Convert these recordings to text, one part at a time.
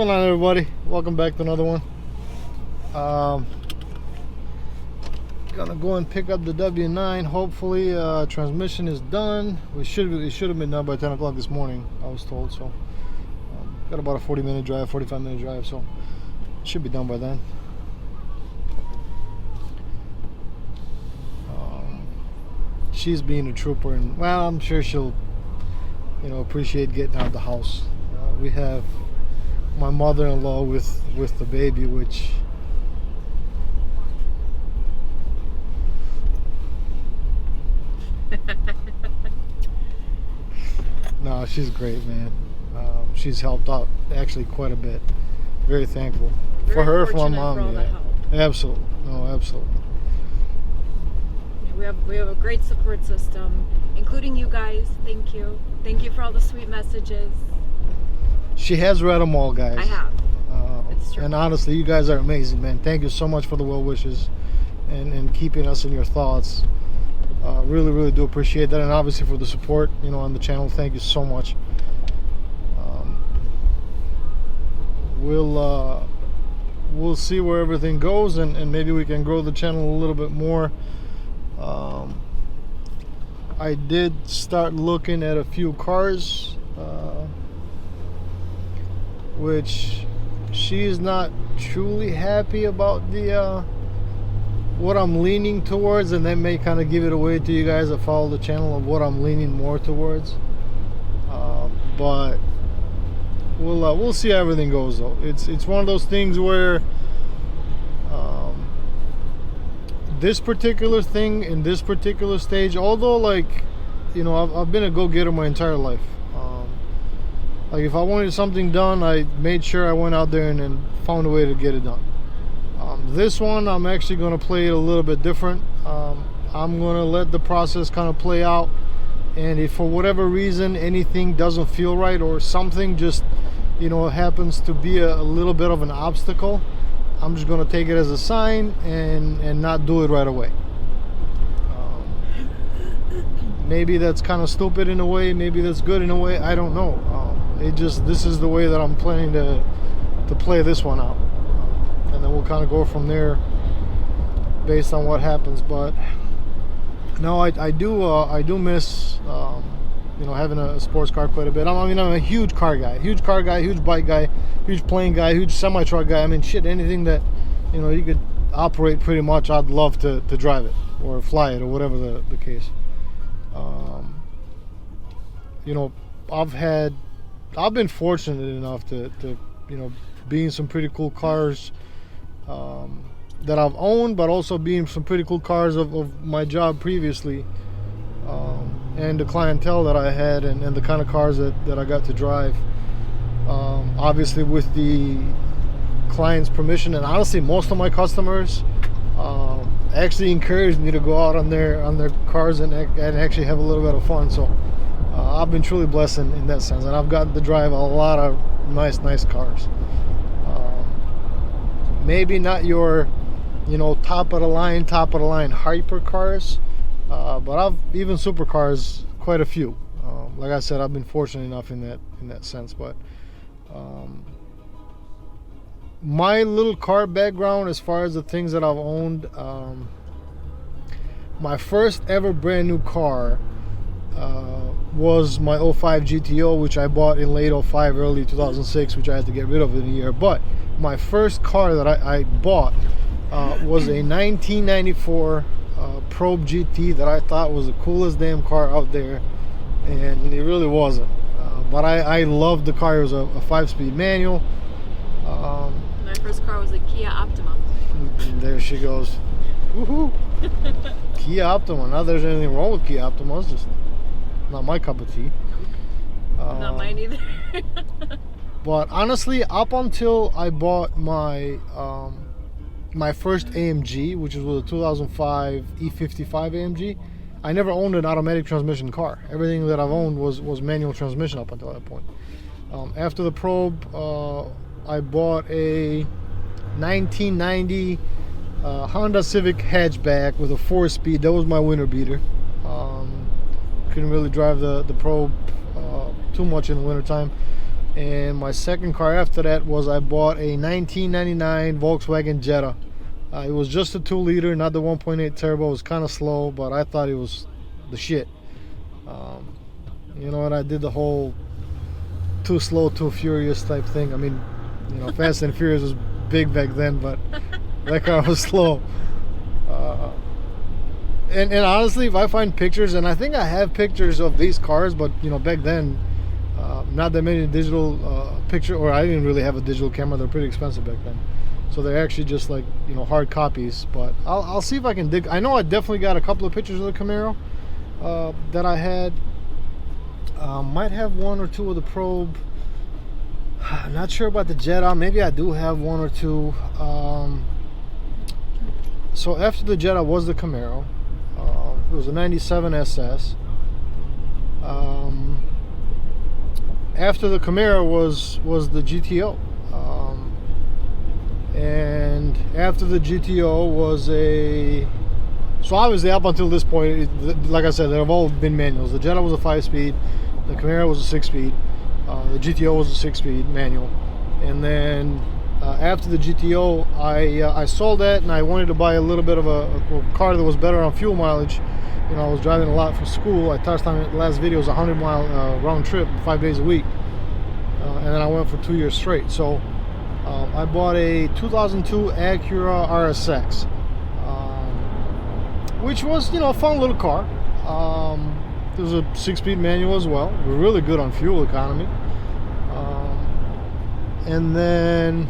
going on, everybody? Welcome back to another one. Gonna go and pick up the W9. Hopefully transmission is done. It should have been done by 10 o'clock this morning, I was told. So got about a 40-minute drive, 45-minute drive, so it should be done by then. She's being a trooper, and well, I'm sure she'll appreciate getting out of the house. We have my mother-in-law with the baby, which no, she's great, man. She's helped out actually quite a bit. Very thankful for her, for my mom. Yeah, absolutely. No, absolutely. We have a great support system, including you guys. Thank you for all the sweet messages. She has read them all, guys. I have. It's true. And honestly, you guys are amazing, man. Thank you so much for the well wishes and keeping us in your thoughts. Really, really do appreciate that, and obviously for the support, on the channel. Thank you so much. We'll see where everything goes, and maybe we can grow the channel a little bit more. I did start looking at a few cars, which she's not truly happy about the what I'm leaning towards, and that may kind of give it away to you guys that follow the channel of what I'm leaning more towards. But we'll see how everything goes, though. It's one of those things where this particular thing in this particular stage, although I've been a go-getter my entire life. Like if I wanted something done, I made sure I went out there and found a way to get it done. This one, I'm actually going to play it a little bit different. I'm going to let the process kind of play out, and if for whatever reason anything doesn't feel right, or something just happens to be a little bit of an obstacle, I'm just going to take it as a sign and not do it right away. Maybe that's kind of stupid in a way, maybe that's good in a way, I don't know. This is the way that I'm planning to play this one out, and then we'll kind of go from there based on what happens. But no, I do miss having a sports car quite a bit. I'm a huge car guy, huge bike guy, huge plane guy, huge semi-truck guy. I mean, shit, anything that you could operate pretty much, I'd love to drive it or fly it or whatever the case. I've been fortunate enough to be in some pretty cool cars that I've owned, but also be in some pretty cool cars of my job previously, and the clientele that I had, and the kind of cars that I got to drive, obviously with the client's permission. And honestly, most of my customers actually encouraged me to go out on their cars and actually have a little bit of fun. So I've been truly blessed in that sense, and I've gotten to drive a lot of nice cars. Maybe not your top of the line hyper cars, but I've even supercars, quite a few. Like I said, I've been fortunate enough in that sense. But my little car background, as far as the things that I've owned, my first ever brand new car was my 05 GTO, which I bought in late 05, early 2006, which I had to get rid of in a year. But my first car that I bought was a 1994 Probe GT that I thought was the coolest damn car out there, and it really wasn't. But I loved the car. It was a 5-speed manual. My first car was a Kia Optima. And there she goes. Woohoo! Kia Optima. Not that there's anything wrong with Kia Optima. It's just not my cup of tea. Not mine either. But honestly, up until I bought my my first AMG, which was a 2005 E55 AMG, I never owned an automatic transmission car. Everything that I've owned was manual transmission up until that point. After the Probe, I bought a 1990 Honda Civic hatchback with a 4-speed. That was my winter beater. Couldn't really drive the Probe too much in the wintertime. And my second car after that was I bought a 1999 Volkswagen Jetta. It was just a 2-liter, not the 1.8 turbo. It was kind of slow, but I thought it was the shit. You know, and I did the whole too slow, too furious type thing. I mean, you know, Fast and Furious was big back then, but that car was slow. And honestly, if I find pictures, and I think I have pictures of these cars, but you know, back then, not that many digital picture, or I didn't really have a digital camera. They're pretty expensive back then, so they're actually just like, you know, hard copies. But I'll see if I can dig. I know I definitely got a couple of pictures of the Camaro that I had. Might have one or two of the Probe. I'm not sure about the Jetta. Maybe I do have one or two. So after the Jetta was the Camaro. It was a 97 SS. After the Camaro was the GTO. And after the GTO was a... So obviously up until this point, like I said, they've all been manuals. The Jetta was a 5-speed. The Camaro was a 6-speed. The GTO was a 6-speed manual. And then after the GTO, I sold that, and I wanted to buy a little bit of a car that was better on fuel mileage. You know, I was driving a lot for school. I touched on it last video. It was a 100-mile round trip, 5 days a week. And then I went for 2 years straight. So I bought a 2002 Acura RSX, which was, you know, a fun little car. It was a 6-speed manual as well. It was really good on fuel economy. And then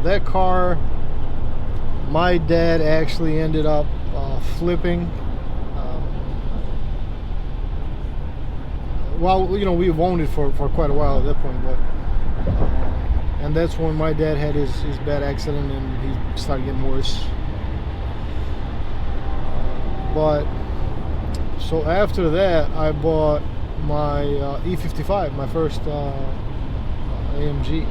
that car, my dad actually ended up flipping. Well, you know, we've owned it for quite a while at that point, but and that's when my dad had his bad accident and he started getting worse. But so after that, I bought my E55, my first AMG.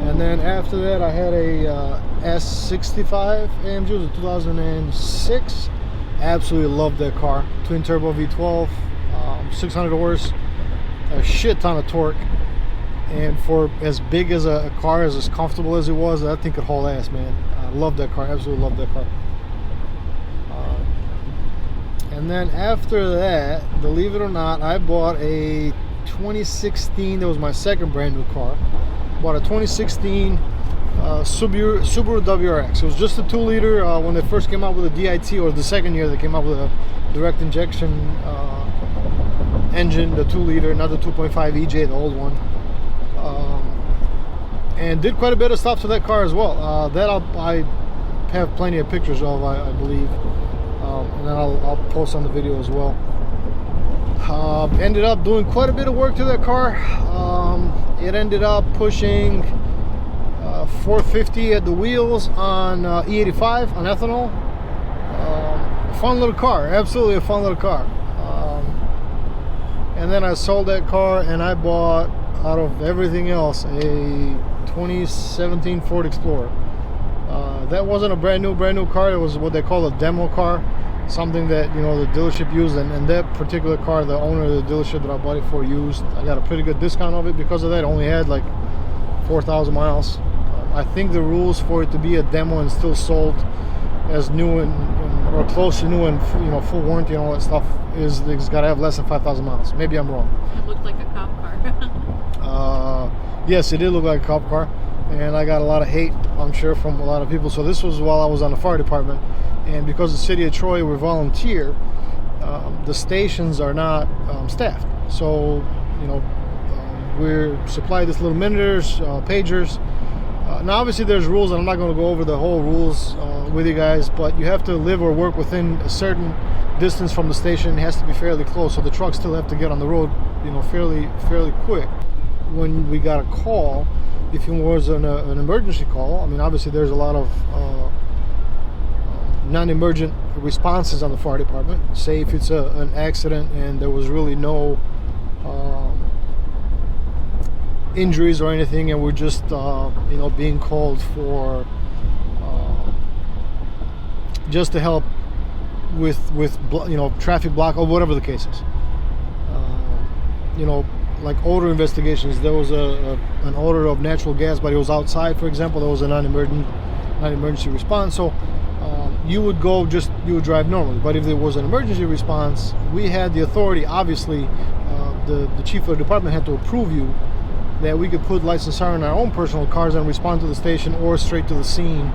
And then after that, I had a S65 AMG. It was a 2006. Absolutely loved that car. Twin turbo V12, 600 horse, a shit ton of torque. And for as big as a car, as comfortable as it was, that thing could haul ass, man. I love that car. Absolutely love that car. And then after that, believe it or not, I bought a 2016. That was my second brand new car. Bought a 2016 Subaru WRX. It was just a 2-liter when they first came out with a DIT, or the second year they came out with a direct injection engine, the 2-liter, not the 2.5 EJ, the old one. And did quite a bit of stuff to that car as well. That I have plenty of pictures of, I believe. And then I'll post on the video as well. Ended up doing quite a bit of work to that car. It ended up pushing 450 at the wheels on E85 on ethanol. Fun little car, absolutely a fun little car. And then I sold that car and I bought, out of everything else, a 2017 Ford Explorer. That wasn't a brand new car. It was what they call a demo car, something that, you know, the dealership used. And that particular car, the owner of the dealership that I bought it for used. I got a pretty good discount of it because of that. It only had like 4,000 miles. I think the rules for it to be a demo and still sold as new and or close to new and, you know, full warranty and all that stuff is it's got to have less than 5,000 miles. Maybe I'm wrong. It looked like a cop car. Yes, it did look like a cop car, and I got a lot of hate, I'm sure, from a lot of people. So this was while I was on the fire department, and because the city of Troy, we're volunteer, the stations are not staffed. So, you know, we're supplied with little minuters, pagers. Now obviously there's rules, and I'm not going to go over the whole rules with you guys, but you have to live or work within a certain distance from the station. It has to be fairly close, so the trucks still have to get on the road, you know, fairly quick. When we got a call, if it was an emergency call, I mean, obviously there's a lot of non-emergent responses on the fire department. Say if it's an accident and there was really no injuries or anything, and we're just you know, being called for just to help with you know, traffic block or whatever the case is. You know, like odor investigations. There was an odor of natural gas, but it was outside, for example. There was a non-emergency response. So you would drive normally. But if there was an emergency response, we had the authority. Obviously, the chief of the department had to approve you that we could put lights and siren on our own personal cars and respond to the station or straight to the scene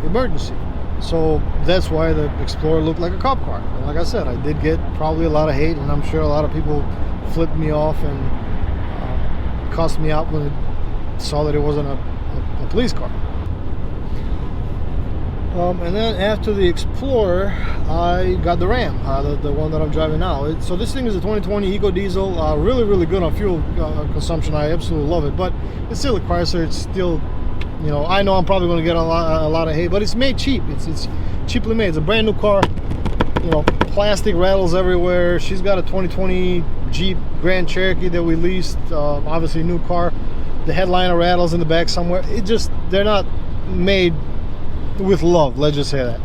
emergency. So that's why the Explorer looked like a cop car. And like I said, I did get probably a lot of hate, and I'm sure a lot of people flipped me off and cussed me out when they saw that it wasn't a police car. And then after the Explorer, I got the Ram, the one that I'm driving now. So this thing is a 2020 Eco Diesel, really, really good on fuel consumption. I absolutely love it, but it's still a Chrysler. It's still, I know I'm probably going to get a lot of hate, but it's made cheap. It's cheaply made. It's a brand new car. Plastic rattles everywhere. She's got a 2020 Jeep Grand Cherokee that we leased. Obviously, new car. The headliner rattles in the back somewhere. They're not made with love, let's just say that.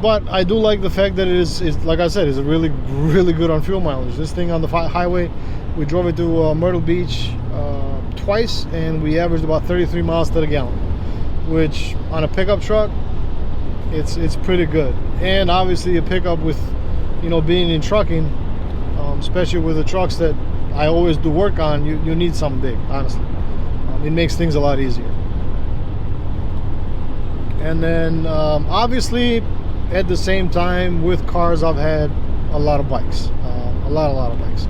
But I do like the fact that it is like I said, is really, really good on fuel mileage. This thing on the highway, we drove it to Myrtle Beach twice, and we averaged about 33 miles to the gallon, which on a pickup truck, it's pretty good. And obviously a pickup with, being in trucking, especially with the trucks that I always do work on, you need something big, honestly. It makes things a lot easier. And then obviously at the same time with cars, I've had a lot of bikes, a lot of bikes.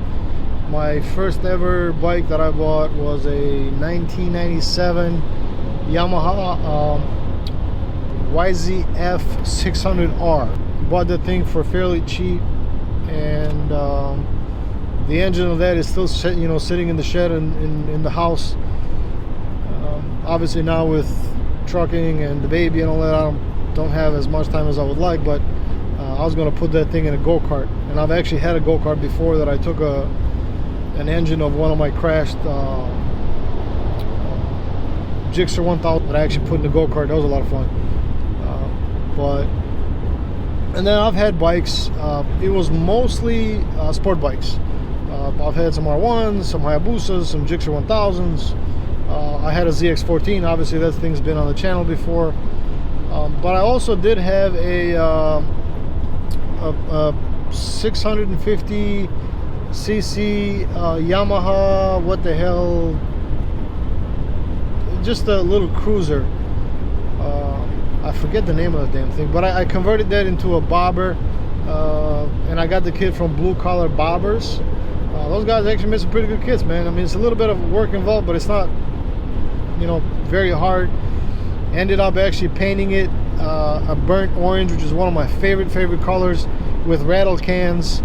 My first ever bike that I bought was a 1997 Yamaha YZF 600R. Bought that thing for fairly cheap, and the engine of that is still sitting in the shed in the house. Obviously now with trucking and the baby and all that, I don't have as much time as I would like, but I was going to put that thing in a go-kart. And I've actually had a go-kart before that I took an engine of one of my crashed Gixxer 1000 that I actually put in the go-kart. That was a lot of fun. And then I've had bikes. It was mostly sport bikes. I've had some R1s, some Hayabusas, some Gixxer 1000s. I had a ZX14. Obviously that thing's been on the channel before. But I also did have a 650 cc Yamaha, what the hell, just a little cruiser. I forget the name of the damn thing, but I converted that into a bobber, and I got the kit from Blue Collar Bobbers. Those guys actually made some pretty good kits, man. I mean, it's a little bit of work involved, but it's not, very hard. Ended up actually painting it a burnt orange, which is one of my favorite colors, with rattle cans,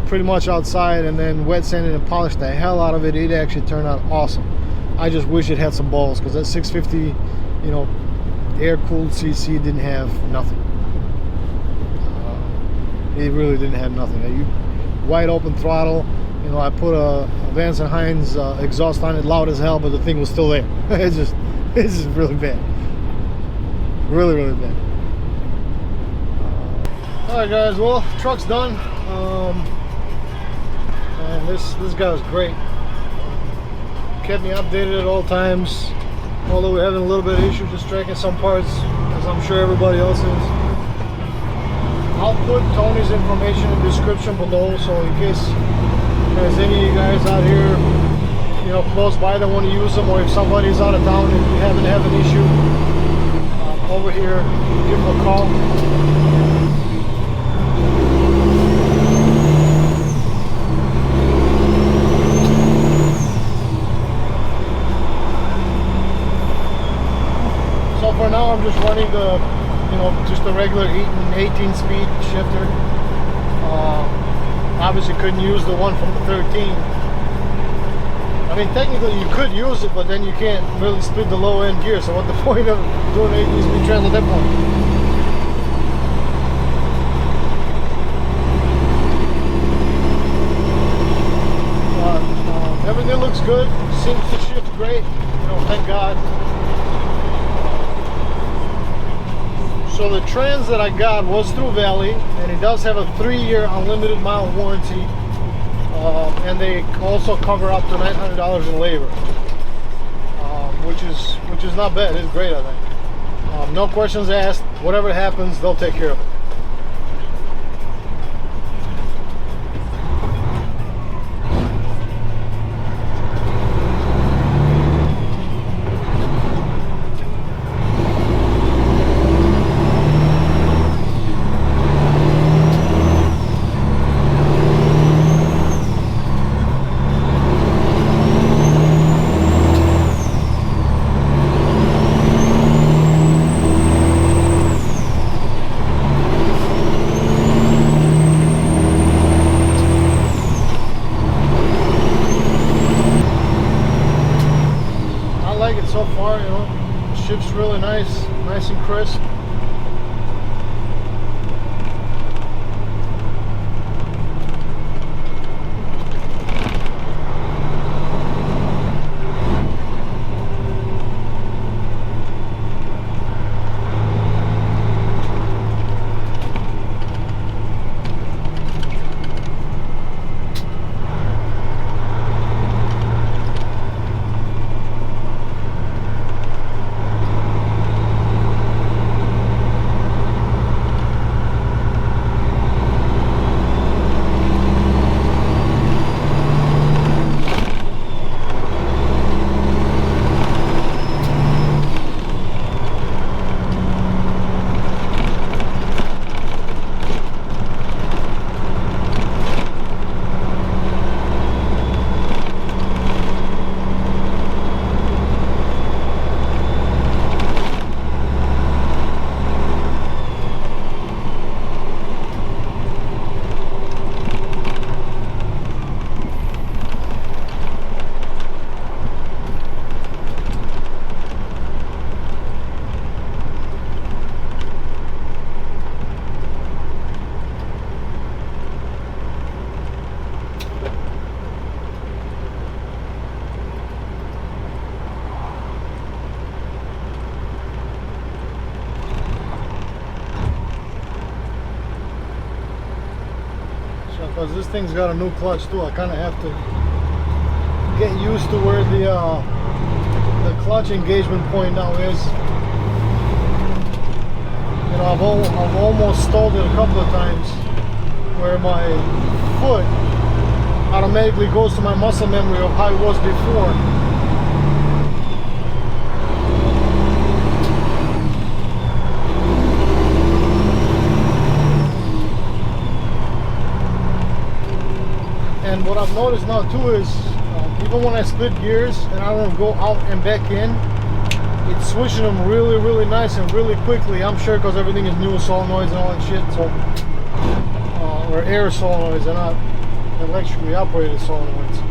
pretty much outside, and then wet sanded and polished the hell out of it. It actually turned out awesome. I just wish it had some balls, because that 650, air-cooled CC didn't have nothing. It really didn't have nothing. You wide open throttle. I put a Vance & Hines exhaust on it, loud as hell, but the thing was still there. It's just really bad. Really bad. Alright guys, well, truck's done. And this guy was great. Kept me updated at all times. Although we're having a little bit of issues just tracking some parts, as I'm sure everybody else is. I'll put Tony's information in the description below, so in case there's any of you guys out here, close by that want to use them, or if somebody's out of town and you happen to have an issue over here, give them a call. So for now, I'm just running just a regular Eaton 18-speed shifter. Obviously couldn't use the one from the 13. I mean, technically you could use it, but then you can't really split the low end gear. So what the point of doing 18-speed trans at that point? Everything looks good. Seems to shift great. Thank God. So the trans that I got was through Valley, and it does have a 3-year unlimited mile warranty. and they also cover up to $900 in labor, which is not bad. It's great, I think. No questions asked. Whatever happens, they'll take care of it. So far, you know, the ship's really nice and crisp. Because this thing's got a new clutch too, I kind of have to get used to where the clutch engagement point now is. You know, I've almost stalled it a couple of times where my foot automatically goes to my muscle memory of how it was before. And what I've noticed now too is even when I split gears and I don't go out and back in, it's switching them really nice and really quickly. I'm sure because everything is new solenoids and all that shit, so or air solenoids, they're not electrically operated solenoids.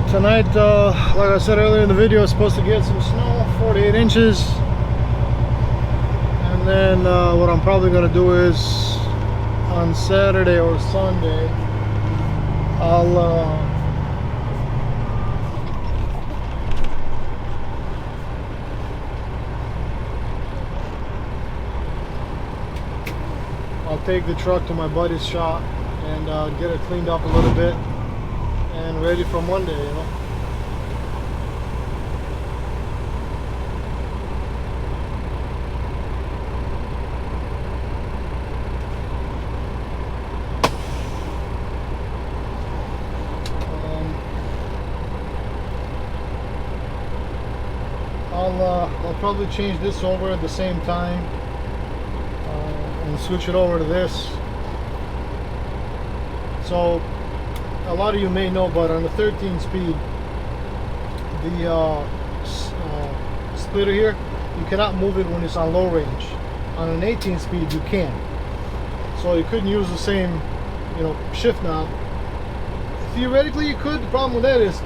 tonight, like I said earlier in the video, it's supposed to get some snow, 48 inches. And then what I'm probably going to do is on Saturday or Sunday, I'll take the truck to my buddy's shop and get it cleaned up a little bit and ready for Monday, you know. I'll probably change this over at the same time and switch it over to this. So a lot of you may know, but on the 13 speed, the splitter here, you cannot move it when it's on low range. On an 18 speed you can, so you couldn't use the same, you know, shift knob. Theoretically you could. The problem with that is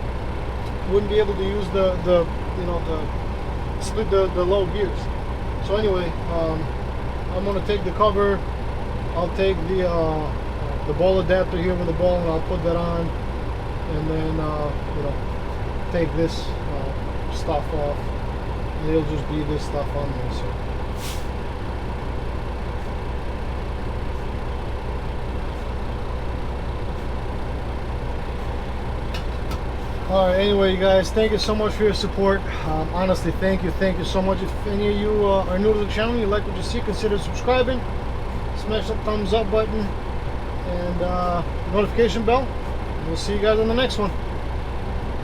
you wouldn't be able to use the you know, the split the low gears. So anyway, I'm gonna take the cover, I'll take the ball adapter here with the ball, and I'll put that on, and then you know, take this stuff off, and it'll just be this stuff on there. So alright, anyway, you guys, thank you so much for your support. Honestly, thank you so much. If any of you are new to the channel, you like what you see, consider subscribing, smash that thumbs up button and notification bell. We'll see you guys on the next one.